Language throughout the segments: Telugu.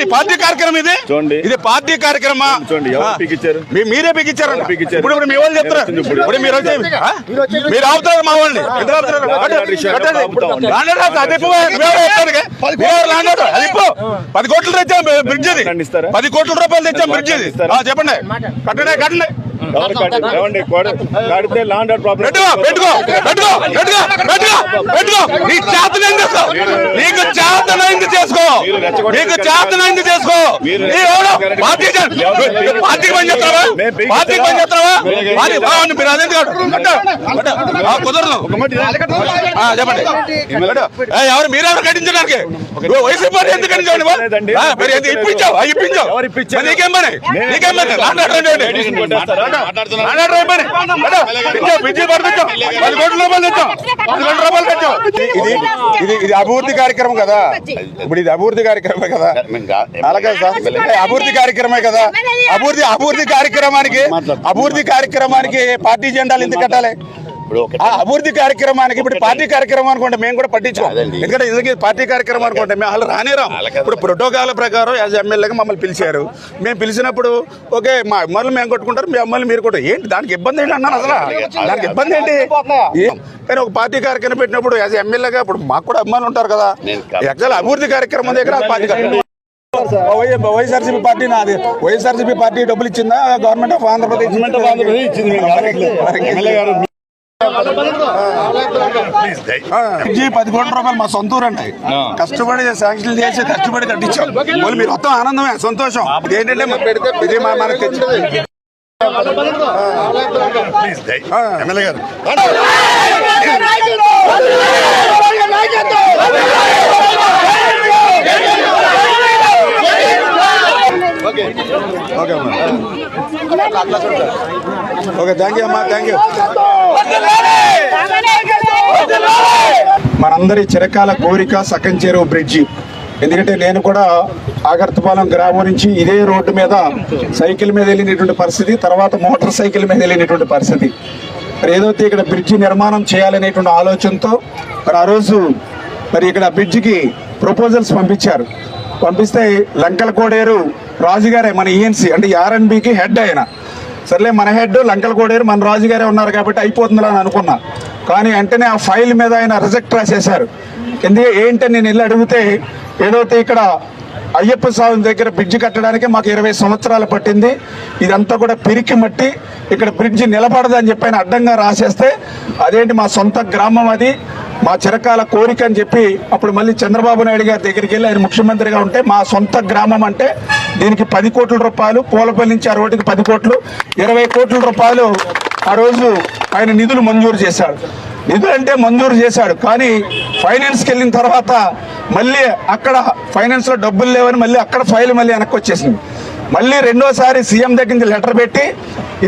ఏంటి పార్టీ కార్యక్రమం ఇది? ఇది పార్టీ కార్యక్రమం. మీరే పిగిచ్చారు. ఇప్పుడు మీ వాళ్ళు చెప్తారు. ఇప్పుడు మీరు మీరు ఆపుతారు మా వాళ్ళని. అది 10 కోట్లు తెచ్చాం బ్రిడ్జ్. అది 10 కోట్ల రూపాయలు తెచ్చాం బ్రిడ్జ్. ఇది చెప్పండి. కట్టండి కట్టండి. నీకు చేతనైంది చేసుకో. పార్టీకి పని చేస్తావా? మీరు అదేంటి కుదరదు. చెప్పండి. ఎవరు మీరెవరు కట్టించడానికి? వైసీపీ పార్టీ ఎందుకు కట్టించండి? ఇప్పించావు నీకేం పని? నీకేం పని? ఇది అభివృద్ధి కార్యక్రమం కదా. ఇప్పుడు ఇది అభివృద్ధి కార్యక్రమమే కదా. అలాగే సార్ అభివృద్ధి కార్యక్రమే కదా. అభివృద్ధి కార్యక్రమానికి పార్టీ జెండాలు ఎందుకు కట్టాలి? అభివృద్ధి కార్యక్రమానికి ఇప్పుడు పార్టీ కార్యక్రమం అనుకుంటే మేము కూడా పట్టించుకోం. ఎందుకంటే ఇది పార్టీ కార్యక్రమం అనుకుంటే మేము వాళ్ళు రానేరాం. ఇప్పుడు ప్రోటోకాల్ ప్రకారం యాజ్ ఎమ్మెల్యేగా మమ్మల్ని పిలిచారు. మేము పిలిచినప్పుడు ఓకే మా అమ్మాయిలు మేము కొట్టుకుంటారు, మీ అమ్మాయిలు మీరు కూడా ఏంటి దానికి ఇబ్బంది ఏంటి అన్నాను. అసలు దానికి ఇబ్బంది ఏంటి? కానీ ఒక పార్టీ కార్యక్రమం పెట్టినప్పుడు యాజ్ ఎమ్మెల్యేగా ఇప్పుడు మాకు కూడా అమ్మాయిలు ఉంటారు కదా. యాక్చువల్ అభివృద్ధి కార్యక్రమం దగ్గర పార్టీ వైఎస్ఆర్సీపీ పార్టీ నాది. వైఎస్ఆర్సీపీ పార్టీ డబ్బులు ఇచ్చిందా? గవర్నమెంట్ ఆఫ్ ఆంధ్రప్రదేశ్ ఇచ్చింది. 10 కోట్ల రూపాయలు మా సొంత ఊరు అండి. కష్టపడి శాంక్షన్ చేసి కష్టపడి కట్టించాం. వాళ్ళు మీరు మొత్తం ఆనందమే సంతోషం. ఇదేంటంటే ఇది మనకు తెచ్చి ఎమ్మెల్యే గారు ఓకే థ్యాంక్ యూ అమ్మా. Thank you. మనందరి చిరకాల కోరిక సకంచేరు బ్రిడ్జి. ఎందుకంటే నేను కూడా ఆగర్తపాలెం గ్రామం నుంచి ఇదే రోడ్డు మీద సైకిల్ మీద వెళ్ళినటువంటి పరిస్థితి, తర్వాత మోటార్ సైకిల్ మీద వెళ్ళినటువంటి పరిస్థితి. మరి ఏదైతే ఇక్కడ బ్రిడ్జి నిర్మాణం చేయాలనేటువంటి ఆలోచనతో మరి ఆ రోజు మరి ఇక్కడ బ్రిడ్జికి ప్రపోజల్స్ పంపిస్తే లంకల కోడేరు రాజుగారే మన ఈఎన్సీ అంటే ఆర్ఎన్బికి హెడ్. ఆయన సర్లే మన హెడ్ లంకల కోడేరు మన రాజుగారే ఉన్నారు కాబట్టి అయిపోతుందని అని అనుకున్నా. కానీ వెంటనే ఆ ఫైల్ మీద ఆయన రిజెక్ట్ రాసేశారు. ఏంటని నేను వెళ్ళి అడిగితే ఏదైతే ఇక్కడ అయ్యప్ప స్వామి దగ్గర బ్రిడ్జి కట్టడానికి మాకు 20 సంవత్సరాలు పట్టింది, ఇదంతా కూడా పిరికి మట్టి, ఇక్కడ బ్రిడ్జి నిలబడదని చెప్పి ఆయన అడ్డంగా రాసేస్తే అదేంటి మా సొంత గ్రామం, అది మా చిరకాల కోరిక అని చెప్పి అప్పుడు మళ్ళీ చంద్రబాబు నాయుడు గారి దగ్గరికి వెళ్ళి ఆయన ముఖ్యమంత్రిగా ఉంటే మా సొంత గ్రామం అంటే దీనికి 10 కోట్ల రూపాయలు, పూలపల్లి నుంచి ఆ రోడ్డుకి 10 కోట్లు, 20 కోట్ల రూపాయలు ఆ రోజు ఆయన నిధులు మంజూరు చేశాడు. నిధులు అంటే మంజూరు చేశాడు, కానీ ఫైనాన్స్కి వెళ్ళిన తర్వాత మళ్ళీ అక్కడ ఫైనాన్స్లో డబ్బులు లేవని మళ్ళీ అక్కడ ఫైల్ మళ్ళీ వెనక్కి వచ్చేసింది. మళ్ళీ రెండోసారి సీఎం దగ్గర నుంచి లెటర్ పెట్టి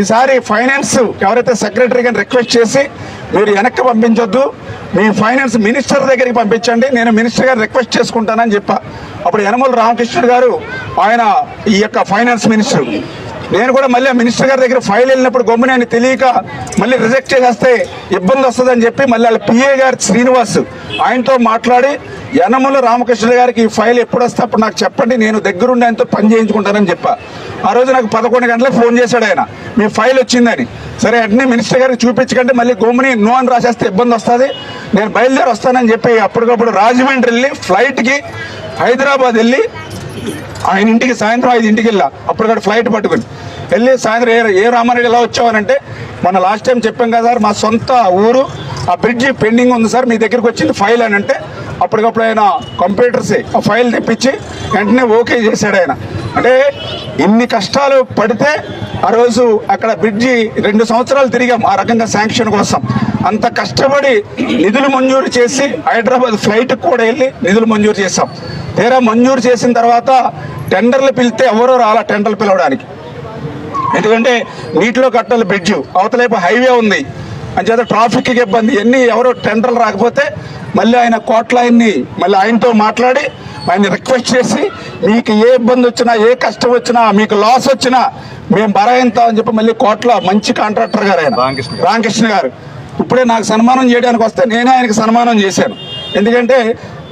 ఈసారి ఫైనాన్స్ ఎవరైతే సెక్రటరీ గారిని రిక్వెస్ట్ చేసి మీరు వెనక్కి పంపించొద్దు, మీ ఫైనాన్స్ మినిస్టర్ దగ్గరికి పంపించండి, నేను మినిస్టర్ గారు రిక్వెస్ట్ చేసుకుంటానని చెప్పా. అప్పుడు యనమల రామకృష్ణుడు గారు ఆయన ఈ యొక్క ఫైనాన్స్ మినిస్టర్. నేను కూడా మళ్ళీ మినిస్టర్ గారి దగ్గర ఫైల్ వెళ్ళినప్పుడు గమ్ముని ఆయన తెలియక మళ్ళీ రిజెక్ట్ చేసేస్తే ఇబ్బంది వస్తుందని చెప్పి మళ్ళీ వాళ్ళ పిఏ గారు శ్రీనివాస్ ఆయనతో మాట్లాడి యనమల రామకృష్ణ గారికి ఈ ఫైల్ ఎప్పుడు వస్తే అప్పుడు నాకు చెప్పండి, నేను దగ్గరుండి ఆయనతో పని చేయించుకుంటానని చెప్పా. ఆ రోజు నాకు 11 గంటలకు ఫోన్ చేశాడు ఆయన, మీ ఫైల్ వచ్చిందని. సరే వెంటనే మినిస్టర్ గారికి చూపించకంటే మళ్ళీ గమ్ముని నో అని రాసేస్తే ఇబ్బంది వస్తుంది, నేను బయలుదేరి వస్తానని చెప్పి అప్పటికప్పుడు రాజమండ్రి వెళ్ళి ఫ్లైట్కి హైదరాబాద్ వెళ్ళి ఆయన ఇంటికి సాయంత్రం 5 వెళ్ళా. అప్పుడు ఫ్లైట్ పట్టుకుని వెళ్ళి సాయంత్రం ఏ రామారెడ్డి ఎలా వచ్చావనంటే మన లాస్ట్ టైం చెప్పాం కదా సార్ మా సొంత ఊరు ఆ బ్రిడ్జి పెండింగ్ ఉంది సార్, మీ దగ్గరికి వచ్చింది ఫైల్ అని అంటే అప్పటికప్పుడు ఆయన కంప్యూటర్సే ఆ ఫైల్ తెప్పించి వెంటనే ఓకే చేశాడు ఆయన. అంటే ఇన్ని కష్టాలు పడితే ఆ రోజు అక్కడ బ్రిడ్జి 2 సంవత్సరాలు తిరిగాం ఆ రకంగా శాంక్షన్ కోసం. అంత కష్టపడి నిధులు మంజూరు చేసి హైదరాబాద్ ఫ్లైట్కి కూడా వెళ్ళి నిధులు మంజూరు చేశాం. తీరా మంజూరు చేసిన తర్వాత టెండర్లు పిలిస్తే ఎవరో రాలా టెండర్లు పిలవడానికి. ఎందుకంటే నీటిలో కట్టాలి బ్రిడ్జ్, అవతలేపు హైవే ఉంది, అంచేత ట్రాఫిక్కి ఇబ్బంది, ఎన్ని ఎవరో టెండర్లు రాకపోతే మళ్ళీ ఆయన కోట్ల ఆయన్ని మళ్ళీ ఆయనతో మాట్లాడి ఆయన రిక్వెస్ట్ చేసి మీకు ఏ ఇబ్బంది వచ్చినా ఏ కష్టం వచ్చినా మీకు లాస్ వచ్చినా మేము భరాయిస్తాం అని చెప్పి మళ్ళీ కోట్ల మంచి కాంట్రాక్టర్ గారు ఆయన రామకృష్ణ గారు. ఇప్పుడే నాకు సన్మానం చేయడానికి వస్తే నేనే ఆయనకి సన్మానం చేశాను. ఎందుకంటే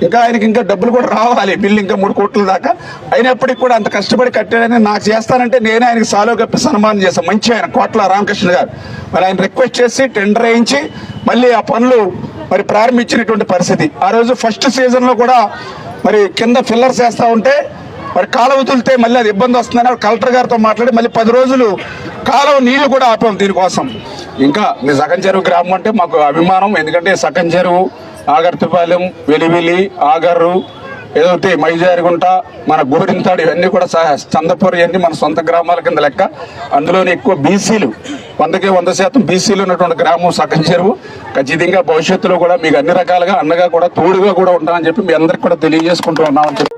ఇంకా ఆయనకి ఇంకా డబ్బులు కూడా రావాలి, బిల్లు ఇంకా 3 కోట్ల దాకా. అయినప్పటికీ కూడా అంత కష్టపడి కట్టాడని నాకు చేస్తానంటే నేనే ఆయనకి సాలో కప్పి సన్మానం చేశాను. మంచి ఆయన కోట్ల రామకృష్ణ గారు. మరి ఆయన రిక్వెస్ట్ చేసి టెండర్ వేయించి మళ్ళీ ఆ పనులు మరి ప్రారంభించినటువంటి పరిస్థితి. ఆ రోజు ఫస్ట్ సీజన్లో కూడా మరి కింద ఫిల్లర్స్ వేస్తూ ఉంటే మరి కాలువ వదిలితే మళ్ళీ అది ఇబ్బంది వస్తుందని కలెక్టర్ గారితో మాట్లాడి మళ్ళీ 10 రోజులు కాలువ నీళ్లు కూడా ఆపాం దీనికోసం. ఇంకా మీ సగం చెరువు గ్రామం అంటే మాకు అభిమానం. ఎందుకంటే సగం చెరువు, ఆగర్తిపాలెం, వెలివిలి, ఆగర్రు, ఏదైతే మైజారిగుంట, మన గోరింతాడు, ఇవన్నీ కూడా చందపూర్, ఇవన్నీ మన సొంత గ్రామాల కింద లెక్క. అందులోనే ఎక్కువ బీసీలు, 100కి 100% బీసీలు ఉన్నటువంటి గ్రామం సగం చెరువు. ఖచ్చితంగా భవిష్యత్తులో కూడా మీకు అన్ని రకాలుగా అండగా కూడా తోడుగా కూడా ఉంటామని చెప్పి మీ అందరికి కూడా తెలియజేసుకుంటూ ఉన్నామని చెప్పి